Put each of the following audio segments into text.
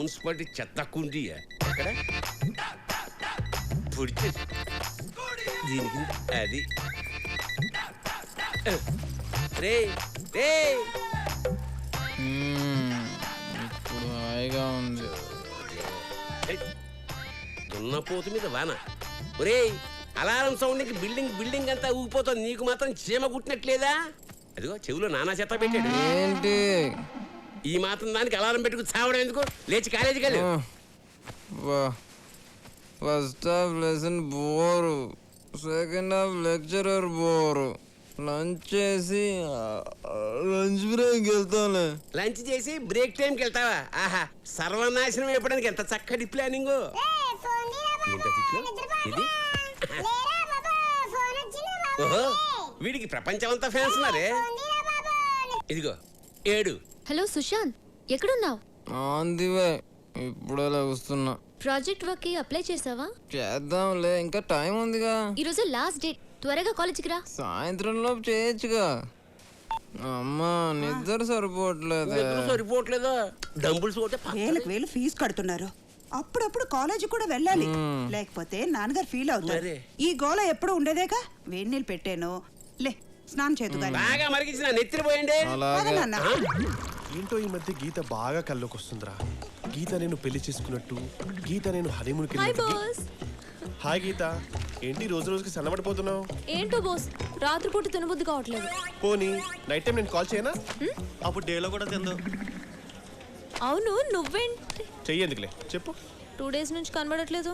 Municipality చెత్త కుండీయా ఎక్కడ పొడిచే దీనికి అది రే రే ఇప్పుడు హాయిగా ఉంది. దున్నపోతు మీద వాన. ఒరేయ్ అలారం సౌండ్కి బిల్డింగ్ అంతా ఊగిపోతుంది, నీకు మాత్రం చీమ కుట్టినట్లేదా? అదిగో చెవిలో నానా చెత్త పెట్టాడు. ఏంటి ఈ మాత్రం దానికి అలారం పెట్టుకు చావడం ఎందుకు? లేచి కాలేజీకి వెళ్ళు. First half lesson bore, second half lecturer bore. Lunch చేసి లంచ్ బ్రేక్ వెళ్తాను. లంచ్ చేసి బ్రేక్ టైంకి వెళ్తావా? ఆహా, సర్వనాశనం అయిపోవడానికి ఎంత చక్కటి ప్లానింగ్. ఇది ఓహో, వీడికి ప్రపంచం అంతా ఫ్యాన్స్ ఉన్నారే. ఇదిగో ఏడు. హలో సుశాంత్, ఎక్కడున్నావు? ఆందివే, ఇప్పుడే వస్తున్నా. ప్రాజెక్ట్ వర్క్ కి అప్లై చేసావా? చేద్దాంలే, ఇంకా టైం ఉందిగా. ఈరోజు లాస్ట్ డేట్, త్వరగా కాలేజీకి రా. సాయంత్రం లోపు చేయొచ్చుగా. అమ్మా నిద్ర సరిపోవట్లేదా? డంబుల్స్ వేలకు వేలు ఫీజు కడుతున్నారు, అప్పుడప్పుడు కాలేజీ కూడా వెళ్ళాలి, లేకపోతే నాన్నగారు ఫీల్ అవుతారు. ఈ గోల ఎప్పుడు ఉండేదేగా. వేడి నీళ్ళు పెట్టాను, లే స్నానం చేతుగా. బాగా మరిగించిన నెత్తిన పోయండి. ఏంటో ఈ మధ్య గీత బాగా కల్లోకి వస్తుందిరా. గీత నేను పెళ్లి చేసుకున్నట్టు, గీత నేను హనీమూన్కి వెళ్ళినట్టు. హాయ్ గీత, ఏంటి రోజు రోజుకి సన్నబడిపోతున్నావు? ఏంటో బాస్, రాత్రిపూట తినబుద్ధి కావట్లేదు. పోనీ నైట్ టైం నేను కాల్ చేయనా? అప్పుడు డేలో కూడా తిందు. అవును, నువ్వేంటి? చెయ్యేందుకులే చెప్పు. 2 days నుంచి కనబడట్లేదు.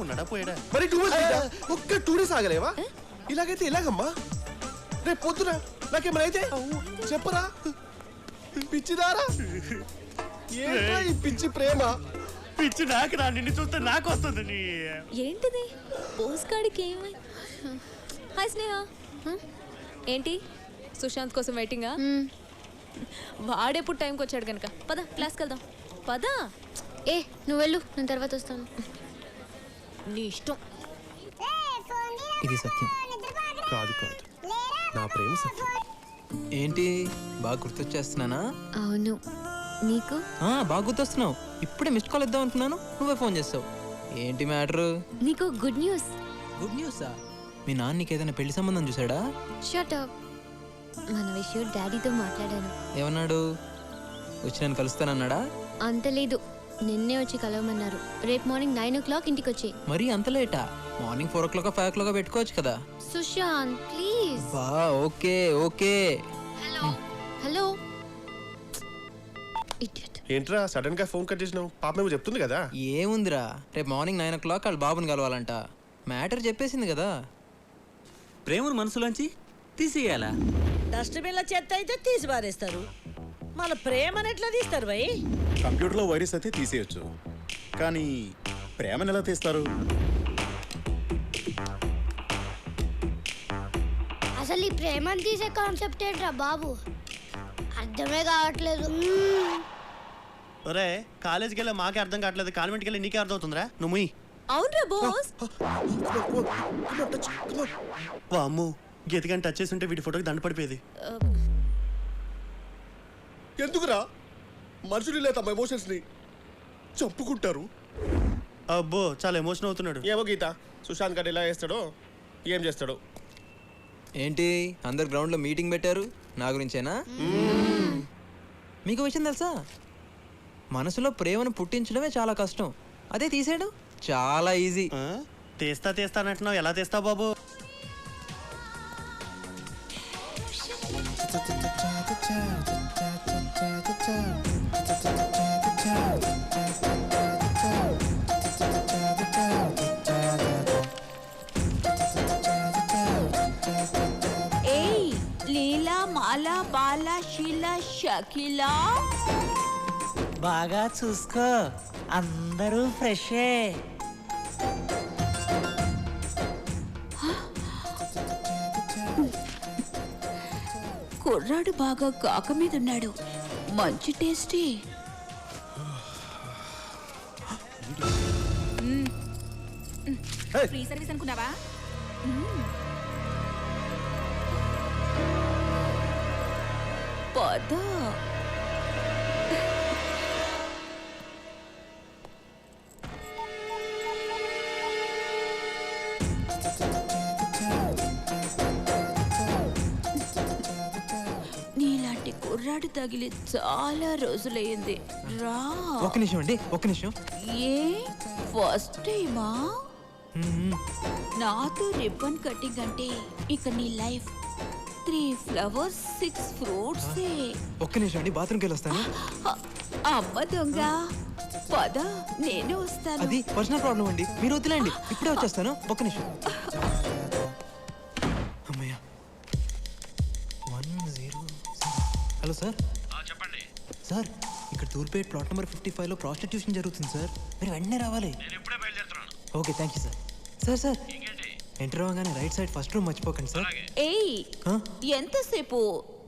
ఉన్నాడా పోయాడా? మరి 2 days ఒక్క 2 days ఆగలేవా? ఇలాగైతే ఇలాగమ్మా. రేపు పొద్దున నాకేమైనా అయితే చెప్పరా? పిచ్చిదారా, ఏంటా ఈ పిచ్చి ప్రేమ? పిచ్చి నాకు రా, నిన్ను చూస్తే నాకు వస్తుంది. ఏంటిది పోస్ కాడికి ఏమై? హాయ్ స్నేహ. ఏంటి సుశాంత్ కోసం వెయిటింగా? వాడెప్పుడు టైంకి వచ్చాడు కనుక పద క్లాస్కి వెళ్దాం. పద. ఏ నువ్వు వెళ్ళు, నేను తర్వాత వస్తాను. నీ ఇష్టం. ఇది సత్యం కాదు కాదు, నా ప్రేమ సత్యం. ఏంటి బాగా గుర్తొచ్చేస్తున్నానా? అవును, నీకు బాగా గుర్తొస్తున్నావు. ఇప్పుడే మిస్డ్ కాల్ ఇద్దాం అనుకున్నాను, నువ్వే ఫోన్ చేస్తావు. ఏంటి మ్యాటర్? నీకు గుడ్ న్యూస్. గుడ్ న్యూసా? మీ నాన్న నీకు ఏదైనా పెళ్లి సంబంధం చూసాడా? Shut up. మన విషయం డాడీతో మాట్లాడాను. ఏమన్నాడు? వచ్చి నన్ను కలుస్తానన్నాడా? అంత లేదు, నిన్నే వచ్చి కలవమన్నారు. రేపు మార్నింగ్ 9 o'clock ఇంటికి వచ్చి. మరి అంత లేటా? మార్నింగ్ 4 o'clock 5 o'clock పెట్టుకోవచ్చు కదా. Sushant please. Okay okay. Hello hello. Idiot. ఏంట్రా సడన్ గా ఫోన్ కట్ చేసినావు? పాప మేము చెప్తుంది కదా. ఏముందిరా, రేపు మార్నింగ్ 9 o'clock వాళ్ళ బాబుని కలవాలంట. మ్యాటర్ చెప్పేసింది కదా. ప్రేమను మనసులోంచి తీసేయాలా? డస్ట్బిన్ల చెత్త అయితే తీసి పారేస్తారు, మన ప్రేమను ఎట్లా తీస్తారు భయ్? కంప్యూటర్లో వైరస్ అయితే తీసేయచ్చు, కానీ ప్రేమను ఎలా తీస్తారు? అసలు ఈ ప్రేమను తీసే కాన్సెప్ట్ ఏంట్రా బాబు, అర్థమే కావట్లేదు. ఒరే కాలేజీకి వెళ్ళి మాకే అర్థం కావట్లేదు, కాన్వెంట్కి వెళ్ళి నీకే అర్థం అవుతుందిరా. నువ్వు అవునరా బాస్. అమ్ము గీతగాని టచ్ చేసి ఉంటే వీడి ఫోటోకి దండ పడిపోయేది. ఎందుకురా మనుషులు ఇలా తమ ఎమోషన్స్ ని చంపుకుంటారు? అబ్బో చాలా ఎమోషన్ అవుతున్నాడు. ఏమో గీత, సుశాంత్ గారు ఎలా చేస్తాడో ఏం చేస్తాడో. ఏంటి అందరు గ్రౌండ్లో మీటింగ్ పెట్టారు నా గురించేనా? మీకు విషయం తెలుసా, మనసులో ప్రేమను పుట్టించడమే చాలా కష్టం, అదే తీసేయడం చాలా ఈజీ. తీస్తానంటున్నావు, ఎలా తీస్తావు బాబు? ఏయ్ లీలా మాలా బాలా షీలా షకీలా, బాగా చూసుకో, అందరూ ఫ్రెషే. కుర్రాడు బాగా కాక మీద ఉన్నాడు, మంచి టేస్టీ. ఫ్రీ సర్వీస్ అనుకున్నావా? పద. తాడు తగిలి చాలా రోజులయ్యింది. రా. ఒక్క నిమిషం అండి, ఒక్క నిమిషం. ఏ ఫస్ట్ టైమా? నాతో రిబ్బన్ కటింగ్ అంటే ఇక నీ లైఫ్ 3 flowers 6 fruits. ఒక్క నిమిషం అండి, బాత్రూమ్కి వెళ్ళి వస్తాను. అమ్మ దొంగ, పద నేను వస్తాను. అది పర్సనల్ ప్రాబ్లం అండి, మీరు వద్దులేండి, ఇప్పుడే వచ్చేస్తాను. ఒక్క నిమిషం. అమ్మయ్య. 100. Hello sir. చెప్పండి సార్, ఇక్కడ తూర్పేట్ ప్లాట్ నెంబర్ 55లో ప్రాస్టిట్యూషన్ జరుగుతుంది సార్, మీరు వెంటనే రావాలి. నేను ఇప్పుడే బయలుదేరుతున్నాను. Okay, thank you sir. Sir sir, enter అవ్వగానే రైట్ సైడ్ ఫస్ట్ రూమ్ మర్చిపోకండి సార్. ఏయ్, ఎంతసేపు?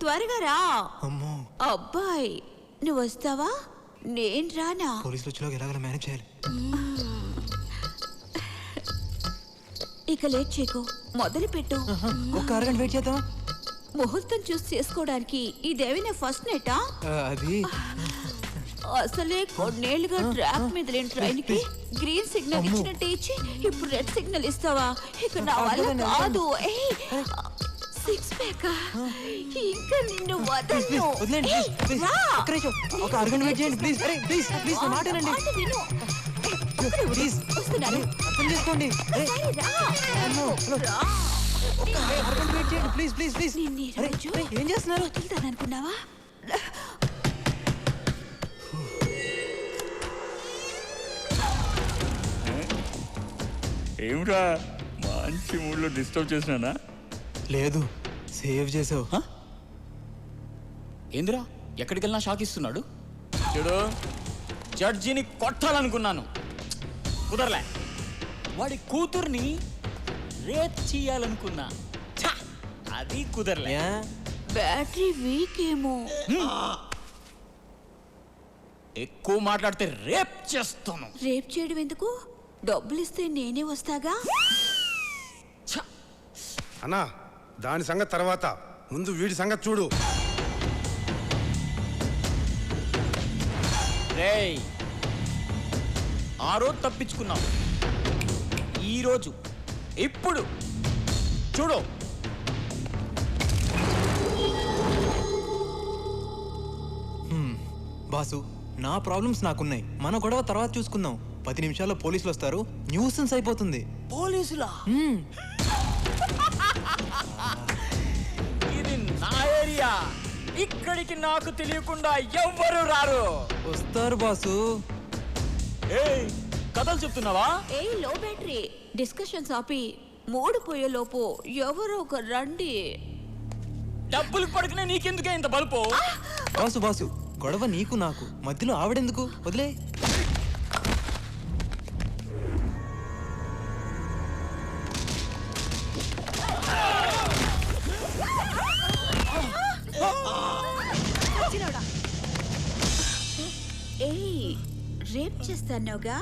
త్వరగా రా. అమ్మో, అబ్బాయి నువ్వు వస్తావా? నేను రానా? పోలీసులు వచ్చేలోగా ఎలాగైనా మేనేజ్ చేయాలి. ఇక లేట్ చేయకు, మొదలు పెట్టు. ఒక్క అరగంట వెయిట్ చేద్దామా? ముహూర్తం చూసి చేసుకోవడానికి ఇదేమైనా ఫస్ట్ నెటా? అది అసలే కొన్నేళ్లుగా ట్రాక్ మీద లేని ట్రైన్ కి గ్రీన్ సిగ్నల్ ఇచ్చినట్టు ఇచ్చి ఇప్పుడు రెడ్ సిగ్నల్ ఇస్తావా? ఇక నా వల్ల కాదు. సిక్స్ ప్యాక్ ఇంకా నిన్ను వదలను. వదిలేండి ప్లీజ్. ఒక్క నిమిషం, ఒక అరగంట వెయిట్ చేయండి ప్లీజ్. అరే ప్లీజ్ ప్లీజ్, నా మాట వినండి ప్లీజ్. వస్తున్నాను, అర్థం చేసుకోండి. ఒక్క అరగంట వెయిట్ చేయండి ప్లీజ్ ప్లీజ్ ప్లీజ్. ఏం చేస్తున్నారు? అనుకున్నావా? ఏమిరా మంచి మూడ్లో డిస్టర్బ్ చేసినానా? లేదు, సేవ్ చేసావు. ఏందిరా ఎక్కడికి వెళ్ళినా షాక్ ఇస్తున్నాడు. చూడు, జడ్జిని కొట్టాలనుకున్నాను, కుదరలే. వాడి కూతుర్ని రేప్ చేయాలనుకున్నా, అది కుదరలే. బ్యాటరీ వీక్ ఏమో. ఎక్కువ మాట్లాడితే రేప్ చేస్తాను. రేప్ చేయడం ఎందుకు? డబ్బులు ఇస్తే నేనే వస్తాగా. అన్నా, దాని సంగతి తర్వాత, ముందు వీడి సంగతి చూడు. రేయ్, ఆ రోజు తప్పించుకున్నావు, ఈరోజు ఇప్పుడు చూడు. బాసు, నా ప్రాబ్లమ్స్ నాకున్నాయి, మన గొడవ తర్వాత చూసుకుందాం. 10 నిమిషాల్లో పోలీసులు వస్తారు, న్యూసెన్స్ అయిపోతుంది. పోలీసులా? ఇది నా ఏరియా, ఇక్కడికి నాకు తెలియకుండా ఎవ్వరు రారు. వస్తారు బాసు. ఏయ్, కథలు చెప్తున్నావా? ఏ లో బ్యాటరీ డిస్కషన్స్ ఆపి మూడు పోయే లోపు ఎవరో ఒక రండి. డబ్బులు పడుకునే నీకెందుకే ఇంత బల్పు? బాసు బాసు, గొడవ నీకు నాకు మధ్యలో ఆవిడెందుకు? వదిలే. ఏయ్, రేప్ చేస్తానుగా.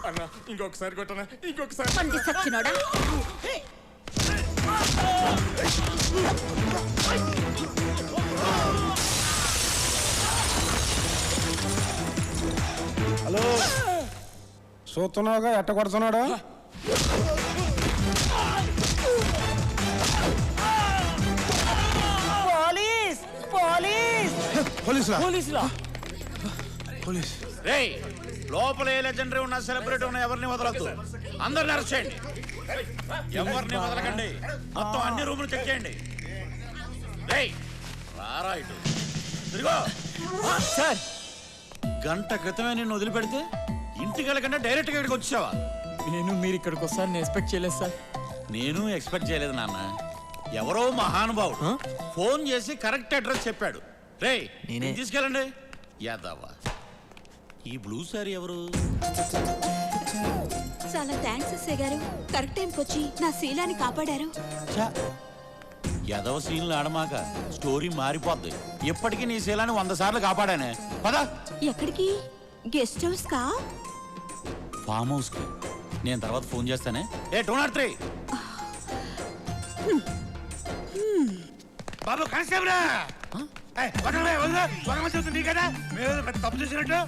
అన్నా, ఇంకొకసారి కొట్టనా? ఇంకొకసారి. పంది సచ్చినోడా. హలో, చూస్తున్నావుగా ఎట్ట కొడుతున్నాడు? పోలీస్ పోలీస్ పోలీసులా? పోలీసులా? పోలీస్. రేయ్, లోపల ఏ లెజెండరీ ఉన్నా, సెలబ్రిటీ ఉన్నా ఎవరిని వదలొద్దు. అందరిని అరెస్ట్ చేయండి, ఎవరిని వదలకండి. మొత్తం అన్ని రూములు చెక్ చేయండి. రేయ్, రారా ఇటు తిరుగో సార్ గంట క్రితమే నిన్ను వదిలిపెడితే ఇంటికి వెళ్ళకుండా డైరెక్ట్ గా ఇక్కడికి వచ్చావా? నేను మీరు ఇక్కడికి వస్తారని ఎక్స్పెక్ట్ చేయలేదు సార్. నేను ఎక్స్పెక్ట్ చేయలేదు నాన్న. ఎవరో మహానుభావుడు ఫోన్ చేసి కరెక్ట్ అడ్రస్ చెప్పాడు. రేయ్ నేనే. తీసుకెళ్ళండి. యాదవ్వా ఈ బ్లూ సారీ ఎవరు? చాలా థ్యాంక్స్ ఎస్ఐ గారు, కరెక్ట్ టైంకి వచ్చి నా శీలాన్ని కాపాడారు. యాదవ సీన్లు ఆడమాక, స్టోరీ మారిపోద్ది. ఇప్పటికీ నీ శీలాన్ని 100 సార్లు కాపాడానే. పద. ఎక్కడికి? గెస్ట్ హౌస్ కా? ఫామ్ హౌస్ కి. నేను తర్వాత ఫోన్ చేస్తానే. ఏ 203 బాబు కానిస్టేబుల్ కదా తప్పు చూసినట్టు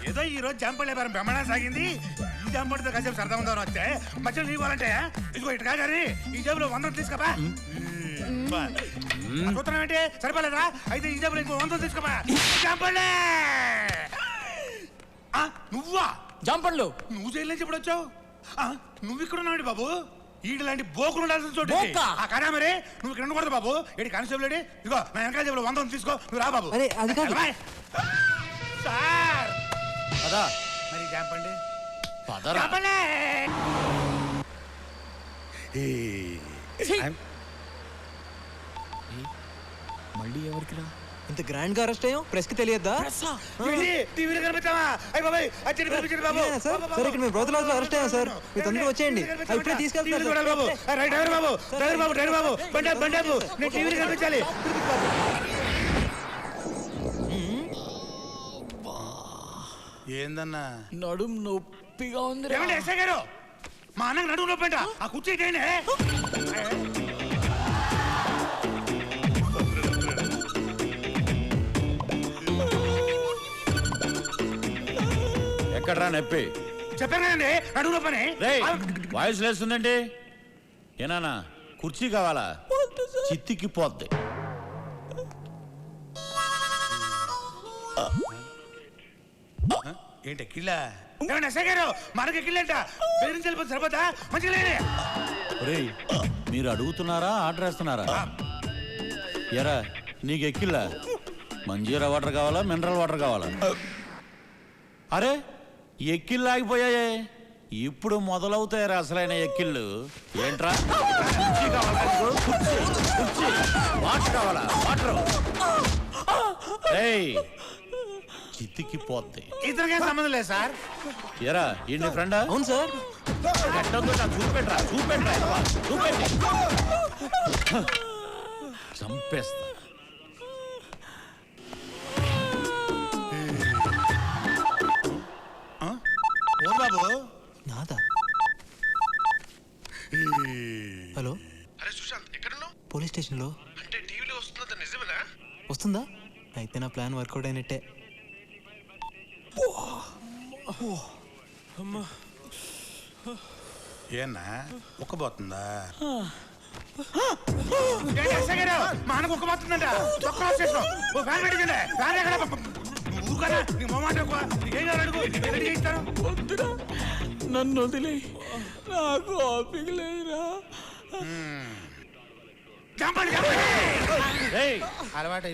ఏదో ఈ రోజు జాంపల్ వ్యాపారం బ్రహ్మాండం సాగింది. ఈ జాంపడితో కాసేపు సరదా ఉందామని వస్తే మధ్యలో నీ వాళ్ళంటే ఇదిగో ఇటు కాగాని ఈ జేబులో 100 తీసుకోపా. సూత్రం ఏంటి సరిపోలేదా? అయితే ఈ జేబులో ఇంకో 100 తీసుకోపా. జాంపళ్ళే నువ్వా? జాంపళ్ళు నువ్వు జైలు నుంచి ఎప్పుడు వచ్చావు? నువ్వు ఇక్కడ ఉన్నాడు బాబు. ఈడు లాంటి బోకులు ఉండాల్సిన చోటు కాదా మరి? నువ్వు ఇక్కడ ఉండకూడదు బాబు. ఏడి కానిస్టేబుల్ ఇదిగో నా వెనకాల జేబులో 100 తీసుకో. నువ్వు రా బాబు. అరే అది కాదు సార్. పదా మరి జాంపండి. పదరా. మళ్ళీ ఎవరికి రా? ఇంత గ్రాండ్ గా అరెస్ట్ అయ్యాం, ప్రెస్ కి తెలియద్దా? టీవీలో కనిపించావా? అయ్య బాబాయ్ అచ్చడి కనిపించండి బాబు. సార్ ఇక్కడ మేము బ్రోతలాస్ లో అరెస్ట్ అయ్యాం సార్. మీరు తొందరగా వచ్చేయండి. ఇప్పుడే తీసుకెళ్తాను బాబు. డ్రైవర్ బాబు, డ్రైవర్ బాబు, డ్రైవర్ బాబు, బండాబు, బండాబు, నేను టీవీలో కనిపించాలి. ఏందన్నా? నడుం నొప్పిగా ఉంది. ఏమండి ఎస్ఐ గారు, మా అన్నకు నడుము నొప్పి అంట. ఆ కుర్చీ ఇటేయండి. ఎక్కడ్రా నొప్పి? చెప్పాను కదండి నడుము నొప్పని. వాయిస్ లేస్తుందండి. ఏనానా కుర్చీ కావాలా? చిత్తికి పోద్ది. ఏంటి కిళ్ళా? ఏమండి ఎస్ఐ గారు, మనకి కిళ్ళంట బెదిరించి వెళ్ళిపోతే సరిపోతా? మంచిగా మీరు అడుగుతున్నారా ఆర్డర్ వేస్తున్నారా? ఎరా నీకు ఎక్కిల్లా? మంజీరా వాటర్ కావాలా మినరల్ వాటర్ కావాలా? అరే ఎక్కిళ్ళు ఆగిపోయాయే, ఇప్పుడు మొదలవుతాయి అసలైన ఎక్కిళ్ళు. ఏంట్రా వాటర్ కావాలా? వాటర్ చిత్తికి పోద్ది. ఇతనికేం సంబంధం లేదు సార్. ఎరా ఏంటి ఫ్రెండా? అవును సార్. చూపెట్రా చూపెట్రా చూపెట్టి చంపేస్తా. బాబు నాదా? హలో. అరే సుశాంత్ ఎక్కడున్నావు? పోలీస్ స్టేషన్ లో. అంటే టీవీలో వస్తుందా? నిజమేనా? వస్తుందా? అయితే నా ప్లాన్ వర్కౌట్ అయినట్టే. ఏనా ఉక్కబోతుందా? మా అన్నకు ఉక్కబోతుందంట. నన్ను వదిలే, నాకు ఓపిక లేదురా. అలవాటు